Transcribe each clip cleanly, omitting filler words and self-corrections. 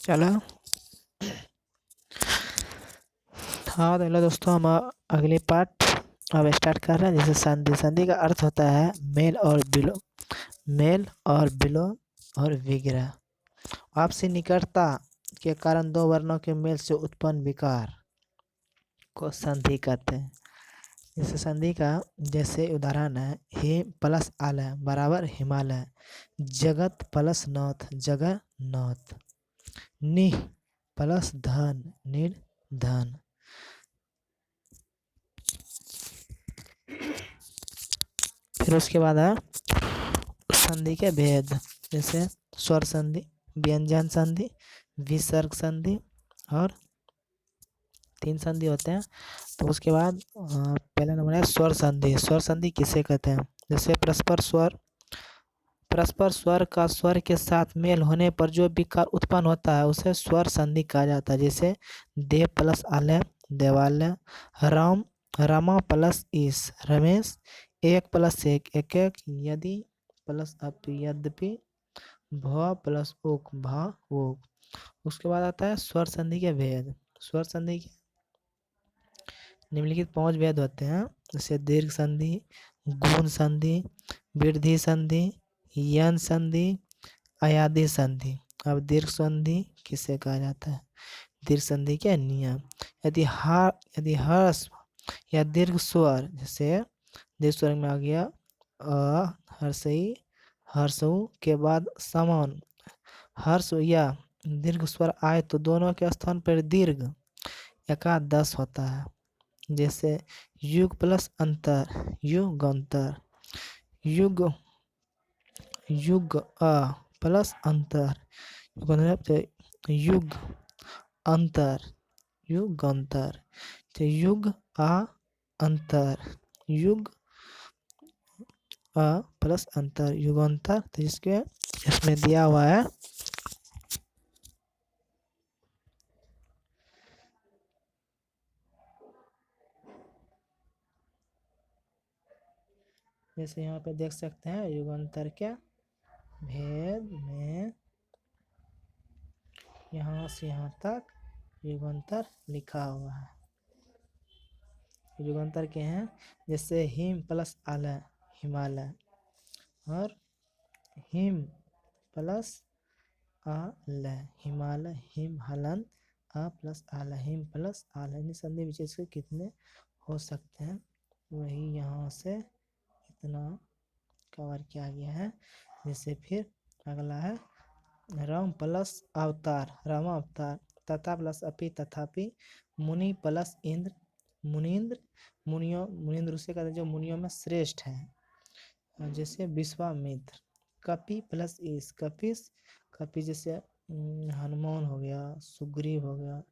चलो। हाँ तो हेलो दोस्तों, हम अगले पार्ट अब स्टार्ट कर रहे हैं। जैसे संधि संधि का अर्थ होता है मेल और विलोम, मेल और विलोम और विग्रह। आपसी निकटता के कारण दो वर्णों के मेल से उत्पन्न विकार को संधि कहते हैं। जैसे संधि का जैसे उदाहरण है हिम प्लस आलय बराबर हिमालय, जगत प्लस नौत जगन्नाथ, निह प्लस धन निर्धन। फिर उसके बाद है संधि के भेद। जैसे स्वर संधि, व्यंजन संधि, विसर्ग संधि और तीन संधि होते हैं। तो उसके बाद पहला नंबर है स्वर संधि। स्वर संधि किसे कहते हैं? जैसे परस्पर स्वर का स्वर के साथ मेल होने पर जो विकार उत्पन्न होता है उसे स्वर संधि कहा जाता है। जैसे देव प्लस आलय देवालय, राम रमा प्लस ईस रमेश, एक प्लस एक एक, यदि प्लस अपि यद्यपि, भ प्लस उक भा उक। उसके बाद आता है स्वर संधि के भेद। स्वर संधि के निम्नलिखित 5 भेद होते हैं। जैसे दीर्घ संधि, गुण संधि, वृद्धि संधि, यन संधि, अयादि संधि। अब दीर्घ संधि किसे कहा जाता है? दीर्घ संधि के नियम। यदि हर्ष या दीर्घ स्वर, जैसे दीर्घ स्वर में आ गया हर्षई हर्षऊ के बाद समान हर्ष या दीर्घ स्वर आए तो दोनों के स्थान पर दीर्घ एकादश होता है। जैसे युग प्लस अंतर युगांतर, युग युग प्लस अंतर युग अंतर युगांतर। तो युग अंतर युग प्लस अंतर युगांतर। तो इसके इसमें दिया हुआ है जैसे यहाँ पे देख सकते हैं युगांतर के भेद में यहाँ से यहाँ तक युगांतर लिखा हुआ है। युगांतर के हैं जैसे हिम प्लस आलय हिमालय और हिम प्लस आलय हिमालय, हिम हलन प्लस आलय हिम प्लस आलय। इन संधि विशेष के कितने हो सकते हैं वही यहाँ से इतना कवर किया गया है। जैसे फिर अगला है राम प्लस अवतार राम अवतार, तथा प्लस अपि तथापि, मुनि प्लस इंद्र मुनिंद्र मुनिंद्र उसे कहते हैं जो मुनियों में श्रेष्ठ है। जैसे विश्वामित्र, कपि प्लस ईश कपिस कपि जैसे हनुमान हो गया, सुग्रीव हो गया।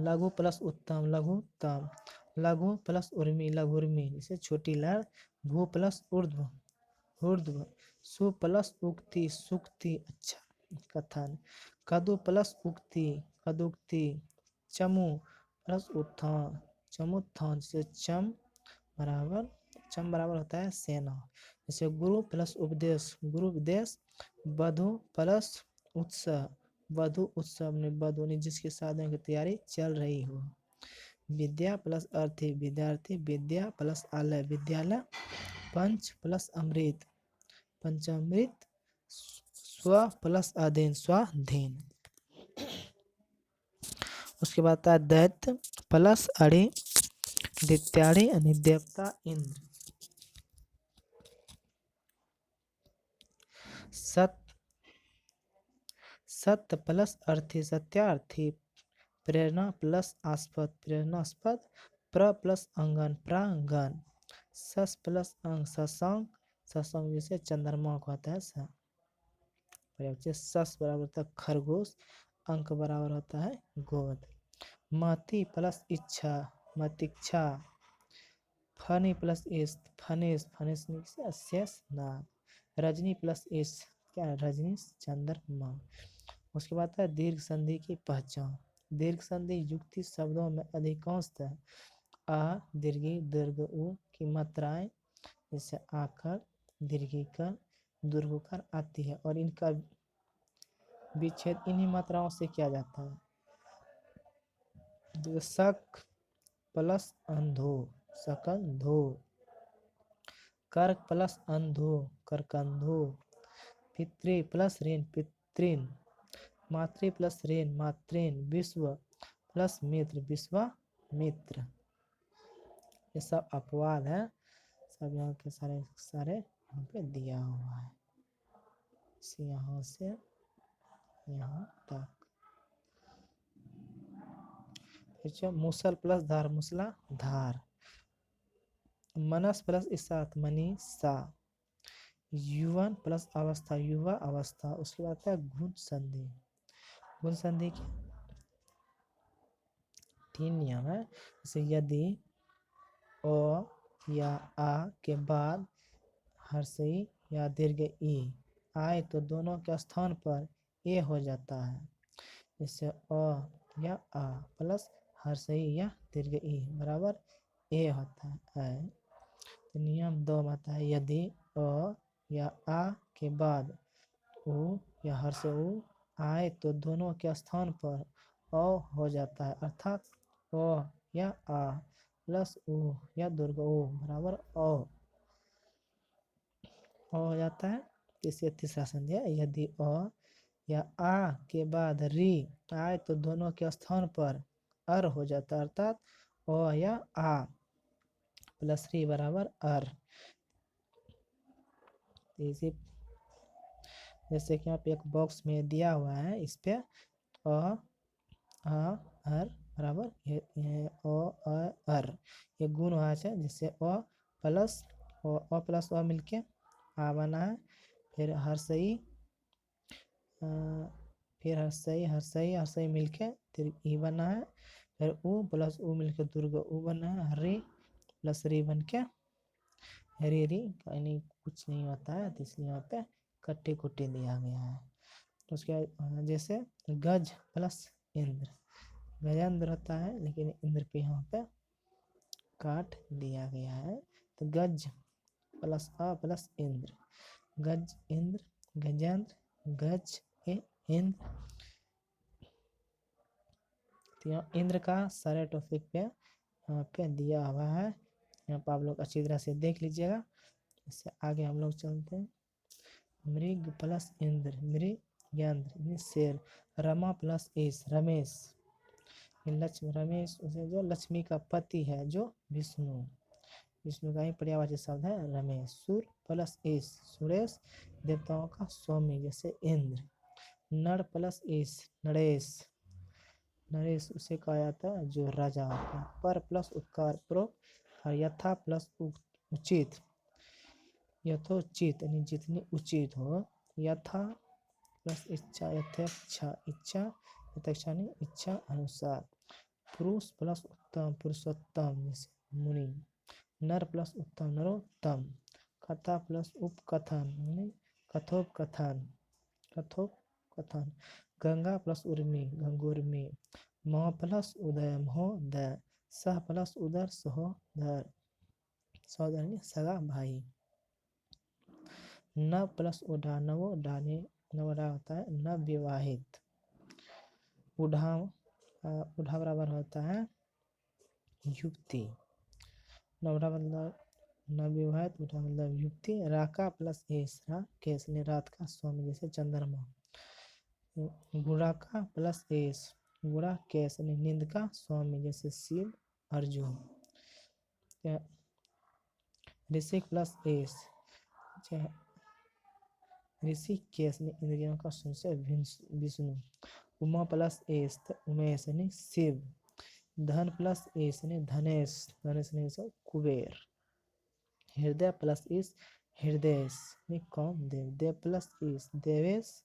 लघु प्लस उत्तम लघुत्तम, लघु प्लस उर्मी लघुर्मी जैसे छोटी लहर। भू प्लस ऊर्ध्व ऊर्ध्व, सु प्लस उक्ति सुक्ति अच्छा कथन। कदु प्लस उक्ति कदुक्ति, चमु प्लस उत्थान चमुत्थान जैसे चम बराबर होता है सेना। जैसे गुरु प्लस उपदेश गुरु उपदेश। वधु प्लस उत्सव वधु उत्सव ने वधु जिसकी शादी की तैयारी चल रही हो। विद्या प्लस अर्थी विद्यार्थी, विद्या प्लस आलय विद्यालय। पंच प्लस अमृत पंचामृत, स्व प्लस अधीन स्वाधीन। उसके बाद आता है दैत्य प्लस अड़ि दित्याड़ी यानी देवता इंद्र। सत्य प्लस अर्थी सत्यार्थी, प्रेरणा प्लस आस्पद प्रेरणास्पद, प्र प्लस अंगन प्रांगण, सस प्लस अंग शशांक शशांक जैसे चंद्रमा को होता है सस बराबर होता है खरगोश, अंक बराबर होता है गोद। मति प्लस इच्छा मतिच्छा, फनी प्लस इस फनिस फनिस शेष नाग, रजनी प्लस इस क्या है रजनी चंद्रमा। उसके बाद है दीर्घ संधि की पहचान। दीर्घ संधि युक्ति शब्दों में अधिकांशतः आ दीर्घी दीर्घ उ की मात्राएं जैसे आकर दीर्घीकर दुर्घकर आती है और इनका विच्छेद इन्हीं मात्राओं से किया जाता है। तो शक प्लस अंधो शकंधो, कर्क प्लस अंधो करकंधो, पितृ प्लस ऋण पितृन, मातृ प्लस ऋण मातृन, विश्व प्लस मित्र विश्वामित्र। ये सब अपवाद है, सब यहाँ के सारे सारे यहाँ पे दिया हुआ है, यहाँ से यहाँ तक। फिर मूसल प्लस धार मूसला धार, मनस प्लस ईसात मनीषा, युवन प्लस अवस्था युवा अवस्था। उसके बाद क्या गुण संधि, गुण संधि के 3 नियम है। जैसे यदि अ या आ के बाद हर्षई या दीर्घ ई आए तो दोनों के स्थान पर ए हो जाता है। जैसे अ या आ प्लस हर्षई या दीर्घ ई बराबर ए होता है। तो नियम 2 आता है यदि अ या आ के बाद उ या हर्ष उ आए तो दोनों के स्थान पर अ हो जाता है, अर्थात अ या आ प्लस उ या दीर्घ उ बराबर अ हो जाता है। इसे तीसरा संधि है, यदि अ या आ के बाद री आए तो दोनों के स्थान पर अर हो जाता है, अर्थात अ या आ प्लस री बराबर अर। इसी जैसे कि यहाँ पे एक बॉक्स में दिया हुआ है, इस पे अ आ अर बराबर ये अर ये गुण हुआ है। जिससे अ प्लस अ मिलके आ बना है, फिर हर्षई हर्षई मिलके फिर ई बना है, फिर उ प्लस उ मिलके दुर्ग उ बना है, री प्लस री बन के री यानी कुछ नहीं होता है, तो इसलिए यहाँ पे कट्टे कुट्टे दिया गया है। तो उसके बाद जैसे गज प्लस इंद्र, गजेंद्र होता है लेकिन इंद्र पे यहाँ पे काट दिया गया है। तो गज प्लस अ प्लस इंद्र, गज इंद्र गजेंद्र गज इंद्र। तो इंद्र का सारे टॉपिक पे यहाँ पे दिया हुआ है, यहाँ पर आप लोग अच्छी तरह से देख लीजिएगा। इससे आगे हम लोग चलते हैं। मृग प्लस इंद्र मृगेंद्र शेर, रमा प्लस ईश रमेश, लक्ष्मी रमेश उसे जो लक्ष्मी का पति है जो विष्णु का ही पर्यायवाची शब्द है रमेश। सुर प्लस ईश सुरेश, देवताओं का स्वामी जैसे इंद्र। नर प्लस ईश नरेश उसे कहा जाता है जो राजा होता है। पर प्लस उपकार प्रो, और यथा प्लस उचित यथोचित यानी जितनी उचित हो। यथा प्लस इच्छा यथेच्छा इच्छा यथेच्छा नहीं इच्छा अनुसार। पुरुष प्लस उत्तम पुरुषोत्तम जैसे मुनि। नर प्लस उत्तम नरोत्तम। कथा प्लस उपकथन यानी कथोपकथन। गंगा प्लस उर्मी गंगोर्मी। मोह प्लस उदय महोदय। सह प्लस उदर सहोदर यानी सगा भाई। न प्लस उड़ा नवो डाने नवोडा होता है न विवाहित। उढ़ा बराबर होता है युक्ति। नवोडा मतलब नवविवाहित, उढ़ा मतलब युक्ति। राका प्लस एस केस ने रात का स्वामी जैसे चंद्रमा। गुड़ा का प्लस एस गुड़ा केस ने नींद का स्वामी जैसे शिव अर्जुन। ऋषिक प्लस एस ऋषिकेश ने इंद्रियों का संशय विष्णु। उमा प्लस एस उमेश ने शिव। धन प्लस एस ने धनेश ने कुबेर। हृदय प्लस इस हृदय ने कामदेव। देव प्लस इस देवेश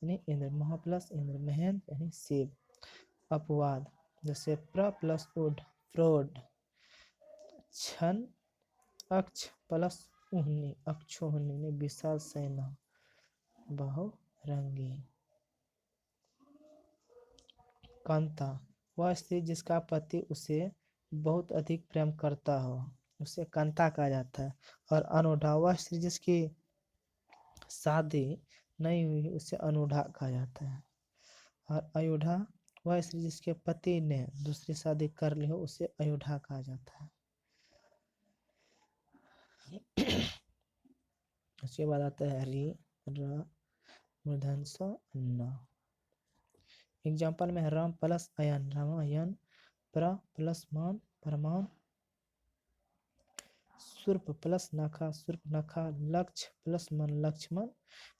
यानी इंद्र। महा प्लस इंद्र महेंद्र यानी शिव। अपवाद जैसे प्र प्लस उड फ्रोड। छन अक्ष प्लस उहनी अक्षोहनी ने विशाल सेना बहुरंगी। कांता वह स्त्री जिसका पति उसे बहुत अधिक प्रेम करता हो उसे कांता कहा जाता है। और अनोढ़ा वह स्त्री जिसकी शादी नहीं हुई उसे अनूढ़ा कहा जाता है। और अयोढ़ा वह स्त्री जिसके पति ने दूसरी शादी कर ली हो उसे अयोढ़ा कहा जाता है। उसके बाद आता है री र मूर्धन स न। एग्जाम्पल में राम प्लस अयन रामायण, प्र प्लस मान प्रमाण, सुर्प प्लस नखा सुर्प नखा, लक्ष्य प्लस मन लक्ष्मण।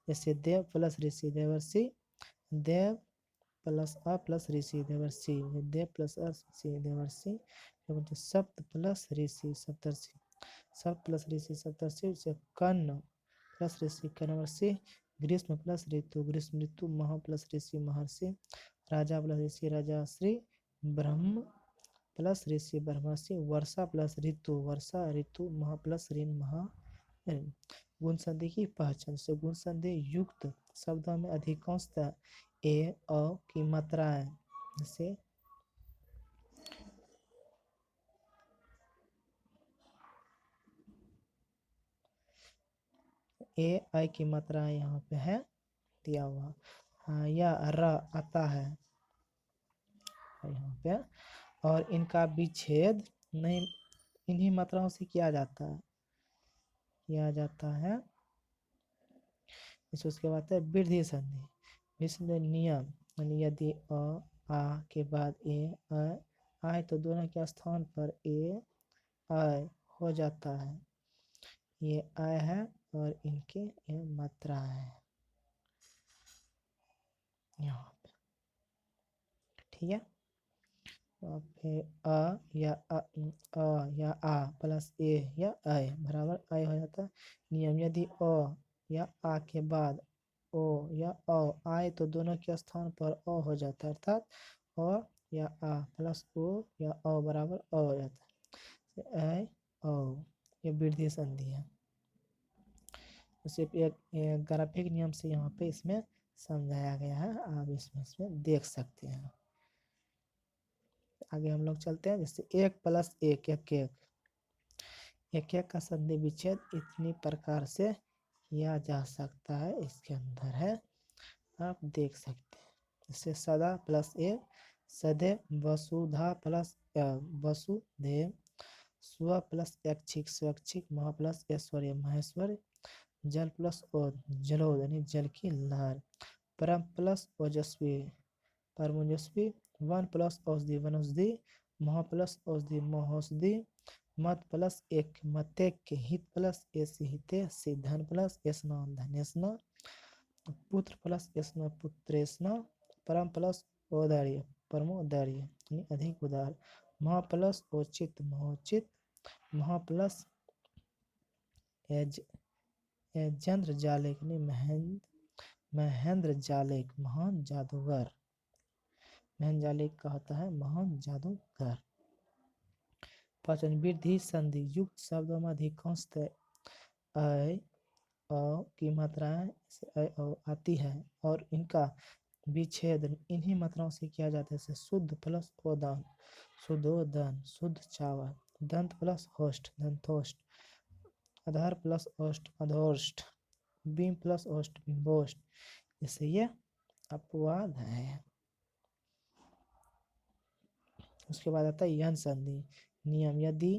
जैसे देव प्लस ऋषि देवर्षि, देव प्लस अ प्लस ऋषि देवर्षि, देव प्लस अ ऋषि देवर्षि। सप्त प्लस ऋषि सप्तर्षि, सप्त प्लस ऋषि सप्तर्षि। कर्ण प्लस ऋषि कन्वर्षि, ग्रीष्म प्लस ऋतु ग्रीष्म ऋतु, मह प्लस ऋषि महर्षि, राजा प्लस ऋषि राजाश्री, ब्रह्म प्लस ऋषि ब्रह्मर्षि, वर्षा प्लस ऋतु वर्षा ऋतु, मह प्लस ऋण महा। गुण संधि की पहचान से गुण संधि युक्त शब्दों में अधिकांशतः ए अ की मात्राएं जैसे ए आई की मात्रा यहाँ पे है दिया हुआ। हाँ, या र आता है यहाँ पे, और इनका विच्छेद नहीं इन्हीं मात्राओं से किया जाता है। उसके बाद है वृद्धि संधि। वृद्धि नियम यानी यदि अ आ के बाद ए अ आए तो दोनों के स्थान पर ए आय हो जाता है। ये आय है और इनके ये मात्रा है यहाँ पे, ठीक है। और फिर अ या आ प्लस ए या आय बराबर आय हो जाता है। नियम यदि अ या आ के बाद ओ या अ आए तो दोनों के स्थान पर अ हो जाता है, अर्थात अ या आ प्लस ओ या अ बराबर अ हो जाता है। आय ओ ये वृद्धि संधि है। सिर्फ एक ग्राफिक नियम से यहाँ पे इसमें समझाया गया है, आप इसमें देख सकते हैं। आगे हम लोग चलते हैं। जैसे एक प्लस एक एक एक एक एक का संधि विच्छेद इतनी प्रकार से किया जा सकता है, इसके अंदर है आप देख सकते हैं। जैसे सदा प्लस एक सदैव, वसुधा प्लस वसुदेव, स्व प्लस ऐच्छिक स्वैच्छिक, महा प्लस ऐश्वर्य महेश्वरी, जल प्लस ओज जलोद यानी जल की लहर, परम प्लस ओजस्वी परमोजस्वी, वन प्लस औषधि वनौषधि, मह प्लस औषधि महौषधि, मत प्लस एक मतेक, हित प्लस एस हिते, धन प्लस एस्न धनेस्न, पुत्र प्लस एस्न पुत्रेस्न, परम प्लस औदार्य परमोदार्य यानी अधिक उदार, मह प्लस औचित महोचित, मह प्लस एजेंद्र जालिक यानी महेंद्र जालिक महान जादूगर, महेंद्र जालिक का होता है महान जादूगर। पाचन वृद्धि संधि युक्त शब्दों में अधिकांशतः अ की मात्राएं आती है और इनका विच्छेद इन्हीं मात्राओं से किया जाता है। जैसे शुद्ध प्लस ओदन शुद्धोदन शुद्ध चावल, दंत प्लस होस्ट दंतोष्ट, अधर प्लस ओष्ट अधोष्ट, बीम प्लस ओष्ट बिम्बोष्ट। जैसे ये अपवाद है। उसके बाद आता है यन संधि नियम यदि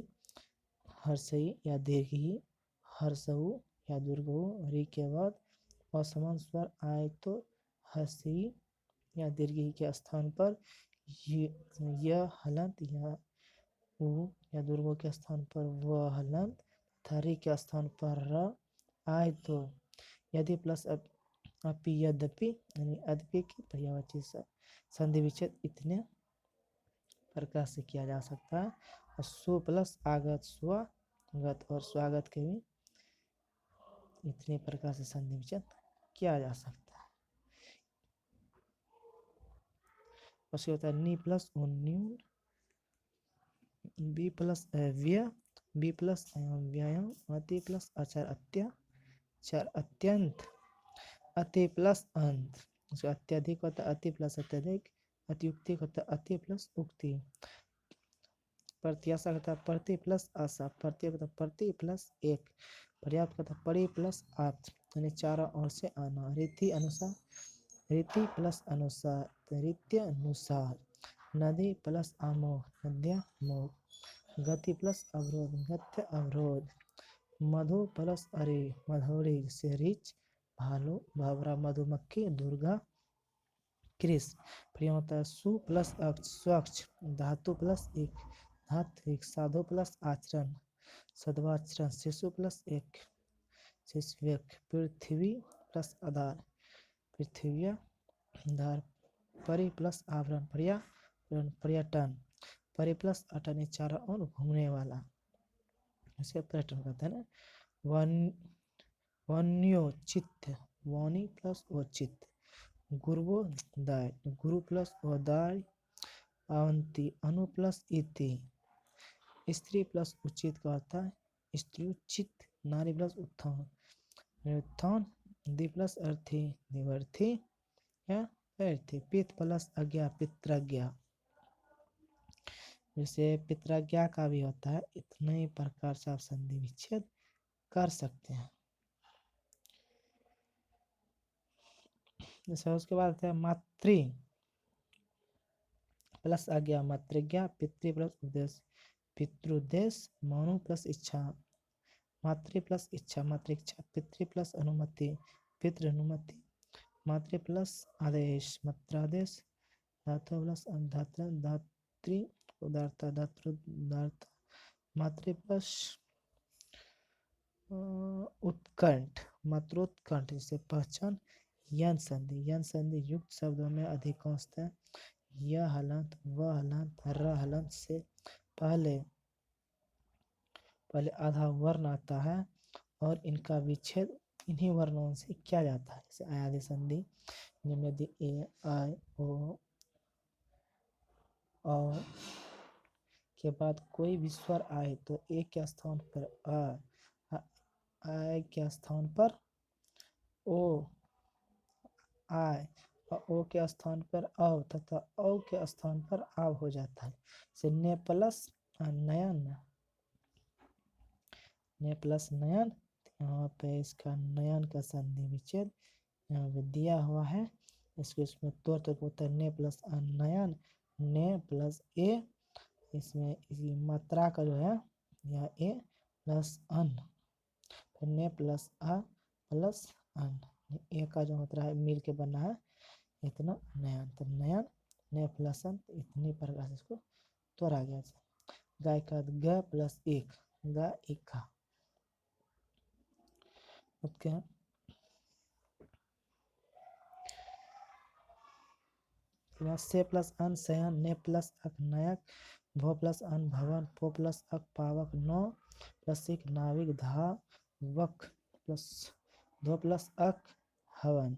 हर्षई या दीर्घी, हर्षऊ या दुर्गऊ, री के बाद असमान स्वर आए तो हर्षई या दीर्घी के स्थान पर य हलंत या उ या दुर्गो के स्थान पर व हलंत, थरी के स्थान पर र आए तो यदि प्लस अपि यद्यपि यानी अद्यपि की पर्यायवाची संधि विच्छेद इतने प्रकार से किया जा सकता है। और सु प्लस आगत स्वागत और स्वागत के भी इतने प्रकार से संधि विच्छेद किया जा सकता है। उसके होता है नी प्लस न्यून, बी प्लस व्यय, बी प्लस व्यायाम, अति प्लस आचार अत्याचार अत्यंत, अति प्लस अंत। उसका अत्यधिक होता है अति प्लस अत्यधिक, अतियुक्ति होता है अति प्लस उक्ति, प्रत्याशा होता है प्रति प्लस आशा, प्रति होता है प्रति प्लस एक, पर्याप्त होता है परि प्लस आप, यानी चारों ओर से आना। रीति अनुसार, रीति प्लस अनुसार, रीत्य अनुसार। नदी प्लस आमोग, नद्यामोग। गति प्लस अवरोध, गत्य अवरोध। मधु प्लस अरे, मधुरी से रीछ, भालू, भावरा, मधुमक्खी, दुर्गा, कृष। प्रिय होता है सु प्लस अक्ष, स्वच्छ। धातु प्लस एक, धात्विक। साधु प्लस आचरण, सद्वाचरण। शिशु प्लस एक, शिशुवेक। पृथ्वी प्लस आधार, पृथ्व्या धार। परि प्लस आवरण, पर्यटन। परि प्लस अटन, ये चारों ओर घूमने वाला, इसे पर्यटन कहते हैं ना। वन वन्योचित, वाणी प्लस औचित। गुरुवोदय, गुरु प्लस उदय। अवंती, अनु प्लस इति। स्त्री प्लस उचित का होता है स्त्रीउचित। नारी प्लस उत्थान, उत्थान। दि प्लस अर्थी, दिवर्थी या अर्थी। पित प्लस अज्ञा, पितृज्ञा। जैसे पितृज्ञा का भी होता है। इतने ही प्रकार से आप संधि विच्छेद कर सकते हैं। जैसे उसके बाद आता है मातृ प्लस आज्ञा, मातृज्ञा। पितृ प्लस उद्देश्य, पितृउद्देश्य। मनु प्लस इच्छा, मातृ प्लस इच्छा, मातृइच्छा। पितृ प्लस अनुमति, पितृ अनुमति। मातृ प्लस आदेश, मात्रादेश। धातु प्लस धात्र, धात्री उदारता, दातृदारता। मातृ प्लस उत्कंठ, मातृोत्कंठ। जैसे पहचान। यन संधि, यन संधि युक्त शब्दों में अधिकांशतः यह हलंत, वह हलंत, र हलंत से पहले आधा वर्ण आता है और इनका विच्छेद इन्हीं वर्णों से किया जाता है। जैसे आदि संधि, यदि ए, आई, ओ और के बाद कोई भी स्वर आए तो ए के स्थान पर आ, आय के स्थान पर ओ आय, और ओ के स्थान पर अव तथा औ के स्थान पर आव हो जाता है। जैसे ने प्लस नयन, ने प्लस नयन। यहाँ पे इसका नयन का संधि विच्छेद यहाँ पे दिया हुआ है। इसमें तौर तक होता है ने प्लस नयन, ने प्लस ए। इसमें इसी मात्रा का जो है यह ए प्लस अन, ने प्लस आ प्लस अन। ए का जो मात्रा है मिल के बना है इतना नयन, तो नयन ने प्लस अन, इतनी प्रकार से इसको तोड़ा गया। गाय का ग प्लस एक, गा एक का। ओके, से प्लस अन शयन, ने प्लस अक नायक। भो प्लस अन भवन, पो प्लस अक पावक। नो प्लस एक नाविक, धावक प्लस धो प्लस अक हवन।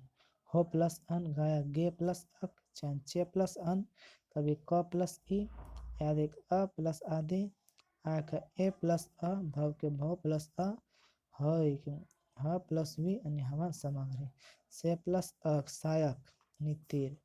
हो प्लस अन गायक, गे प्लस अक चैन। चे प्लस अन कभी क प्लस ई, याद एक अ प्लस आदि। आ का ए प्लस अ, भव के भव प्लस अ, ह प्लस वी यानी हवन सामग्री। से प्लस अक सायक यानी तीर।